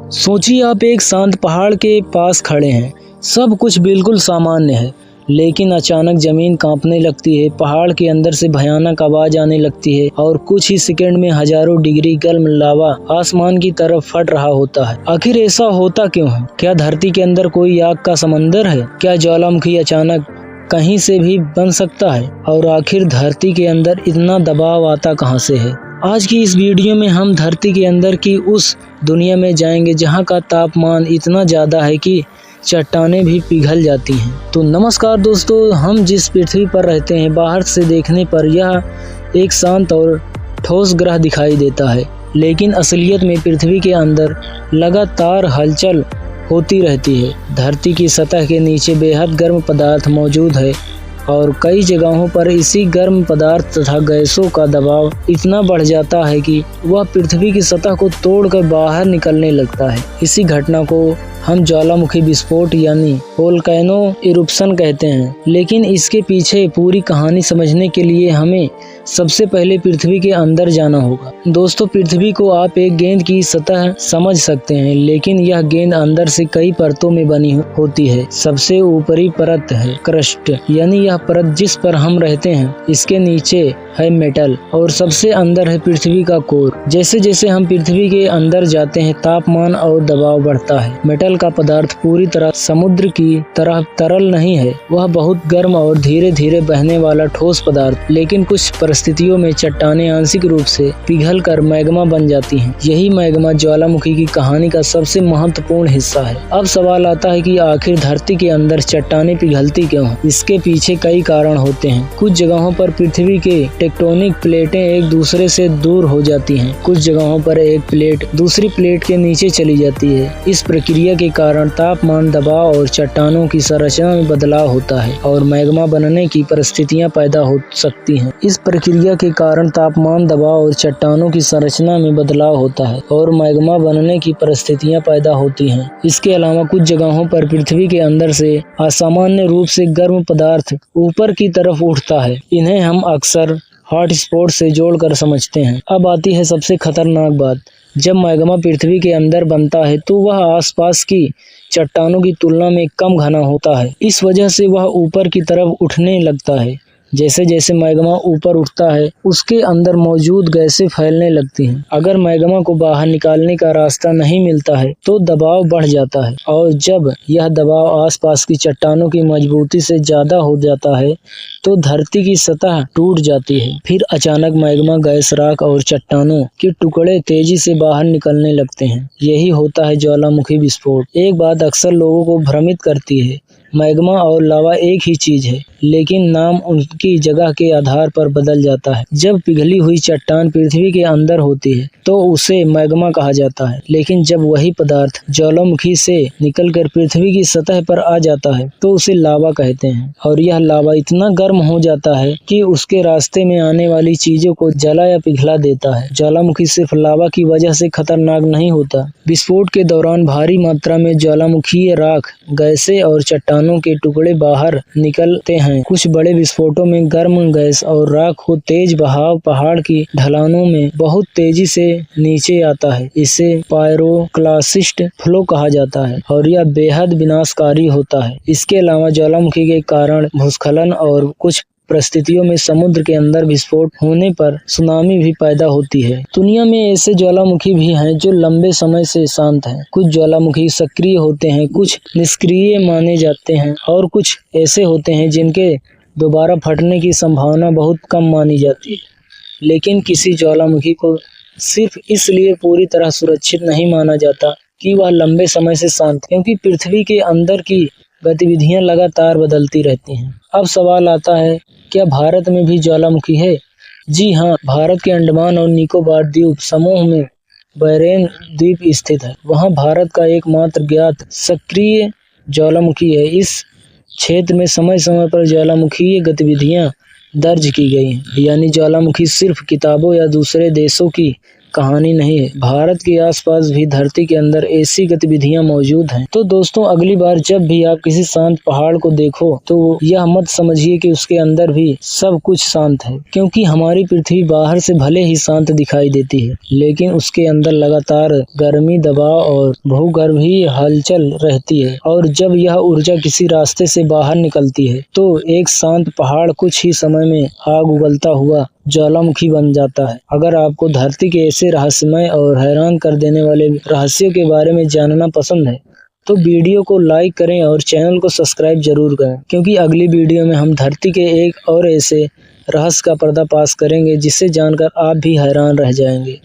सोचिए आप एक शांत पहाड़ के पास खड़े हैं। सब कुछ बिल्कुल सामान्य है, लेकिन अचानक जमीन कांपने लगती है। पहाड़ के अंदर से भयानक आवाज आने लगती है और कुछ ही सेकंड में हजारों डिग्री गर्म लावा आसमान की तरफ फट रहा होता है। आखिर ऐसा होता क्यों है? क्या धरती के अंदर कोई आग का समंदर है? क्या ज्वालामुखी अचानक कहीं से भी बन सकता है? और आखिर धरती के अंदर इतना दबाव आता कहां से है? आज की इस वीडियो में हम धरती के अंदर की उस दुनिया में जाएंगे जहां का तापमान इतना ज़्यादा है कि चट्टानें भी पिघल जाती हैं। तो नमस्कार दोस्तों, हम जिस पृथ्वी पर रहते हैं बाहर से देखने पर यह एक शांत और ठोस ग्रह दिखाई देता है, लेकिन असलियत में पृथ्वी के अंदर लगातार हलचल होती रहती है। धरती की सतह के नीचे बेहद गर्म पदार्थ मौजूद है और कई जगहों पर इसी गर्म पदार्थ तथा गैसों का दबाव इतना बढ़ जाता है कि वह पृथ्वी की सतह को तोड़कर बाहर निकलने लगता है। इसी घटना को हम ज्वालामुखी विस्फोट यानी वोल्केनो इरुप्शन कहते हैं। लेकिन इसके पीछे पूरी कहानी समझने के लिए हमें सबसे पहले पृथ्वी के अंदर जाना होगा। दोस्तों, पृथ्वी को आप एक गेंद की सतह समझ सकते हैं, लेकिन यह गेंद अंदर से कई परतों में बनी होती है। सबसे ऊपरी परत है क्रस्ट, यानी यह परत जिस पर हम रहते हैं। इसके नीचे है मेटल और सबसे अंदर है पृथ्वी का कोर। जैसे जैसे हम पृथ्वी के अंदर जाते हैं तापमान और दबाव बढ़ता है। मेटल का पदार्थ पूरी तरह समुद्र की तरह तरल नहीं है, वह बहुत गर्म और धीरे धीरे बहने वाला ठोस पदार्थ। लेकिन कुछ परिस्थितियों में चट्टानें आंशिक रूप से पिघलकर मैग्मा बन जाती हैं। यही मैग्मा ज्वालामुखी की कहानी का सबसे महत्वपूर्ण हिस्सा है। अब सवाल आता है कि आखिर धरती के अंदर चट्टानें पिघलती क्यों हैं? इसके पीछे कई कारण होते हैं। कुछ जगहों पर पृथ्वी के टेक्टोनिक प्लेटें एक दूसरे से दूर हो जाती हैं। कुछ जगहों पर एक प्लेट दूसरी प्लेट के नीचे चली जाती है। इस प्रक्रिया के कारण तापमान, दबाव और चट्टानों की संरचना में बदलाव होता है और मैग्मा बनने की परिस्थितियां पैदा हो सकती हैं। इस प्रक्रिया के कारण तापमान, दबाव और चट्टानों की संरचना में बदलाव होता है और मैग्मा बनने की परिस्थितियां पैदा होती हैं। इसके अलावा कुछ जगहों पर पृथ्वी के अंदर से असामान्य रूप से गर्म पदार्थ ऊपर की तरफ उठता है। इन्हें हम अक्सर हॉट स्पॉट से जोड़कर समझते हैं। अब आती है सबसे खतरनाक बात। जब मैग्मा पृथ्वी के अंदर बनता है तो वह आसपास की चट्टानों की तुलना में कम घना होता है। इस वजह से वह ऊपर की तरफ उठने लगता है। जैसे जैसे मैग्मा ऊपर उठता है उसके अंदर मौजूद गैसें फैलने लगती हैं। अगर मैग्मा को बाहर निकालने का रास्ता नहीं मिलता है तो दबाव बढ़ जाता है और जब यह दबाव आसपास की चट्टानों की मजबूती से ज्यादा हो जाता है तो धरती की सतह टूट जाती है। फिर अचानक मैग्मा गैस, राख और चट्टानों के टुकड़े तेजी से बाहर निकलने लगते हैं। यही होता है ज्वालामुखी विस्फोट। एक बात अक्सर लोगों को भ्रमित करती है, मैग्मा और लावा एक ही चीज है, लेकिन नाम उनकी जगह के आधार पर बदल जाता है। जब पिघली हुई चट्टान पृथ्वी के अंदर होती है तो उसे मैग्मा कहा जाता है, लेकिन जब वही पदार्थ ज्वालामुखी से निकलकर पृथ्वी की सतह पर आ जाता है तो उसे लावा कहते हैं। और यह लावा इतना गर्म हो जाता है कि उसके रास्ते में आने वाली चीजों को जला या पिघला देता है। ज्वालामुखी सिर्फ लावा की वजह से खतरनाक नहीं होता। विस्फोट के दौरान भारी मात्रा में ज्वालामुखीय राख, गैसें और चट्टानों के टुकड़े बाहर निकलते हैं। कुछ बड़े विस्फोटों में गर्म गैस और राख को तेज बहाव पहाड़ की ढलानों में बहुत तेजी से नीचे आता है। इसे पायरोक्लास्ट फ्लो कहा जाता है और यह बेहद विनाशकारी होता है। इसके अलावा ज्वालामुखी के कारण भूस्खलन और कुछ परिस्थितियों में समुद्र के अंदर विस्फोट होने पर सुनामी भी पैदा होती है। दुनिया में ऐसे ज्वालामुखी भी हैं जो लंबे समय से शांत हैं। कुछ ज्वालामुखी सक्रिय होते हैं, कुछ निष्क्रिय माने जाते हैं और कुछ ऐसे होते हैं जिनके दोबारा फटने की संभावना बहुत कम मानी जाती है। लेकिन किसी ज्वालामुखी को सिर्फ इसलिए पूरी तरह सुरक्षित नहीं माना जाता कि वह लंबे समय से शांत, क्योंकि पृथ्वी के अंदर की गतिविधियां लगातार बदलती रहती हैं। अब सवाल आता है, क्या भारत में भी ज्वालामुखी है? जी हाँ, भारत के अंडमान और निकोबार द्वीप समूह में बैरेन द्वीप स्थित है। वहाँ भारत का एकमात्र ज्ञात सक्रिय ज्वालामुखी है। इस क्षेत्र में समय समय पर ज्वालामुखीय गतिविधियां दर्ज की गई हैं। यानी ज्वालामुखी सिर्फ किताबों या दूसरे देशों की कहानी नहीं है। भारत के आसपास भी धरती के अंदर ऐसी गतिविधियां मौजूद हैं। तो दोस्तों, अगली बार जब भी आप किसी शांत पहाड़ को देखो तो यह मत समझिए कि उसके अंदर भी सब कुछ शांत है, क्योंकि हमारी पृथ्वी बाहर से भले ही शांत दिखाई देती है, लेकिन उसके अंदर लगातार गर्मी, दबाव और भूगर्भीय हलचल रहती है। और जब यह ऊर्जा किसी रास्ते से बाहर निकलती है तो एक शांत पहाड़ कुछ ही समय में आग उगलता हुआ ज्वालामुखी बन जाता है। अगर आपको धरती के ऐसे रहस्यमय और हैरान कर देने वाले रहस्यों के बारे में जानना पसंद है तो वीडियो को लाइक करें और चैनल को सब्सक्राइब जरूर करें, क्योंकि अगली वीडियो में हम धरती के एक और ऐसे रहस्य का पर्दाफाश करेंगे जिसे जानकर आप भी हैरान रह जाएंगे।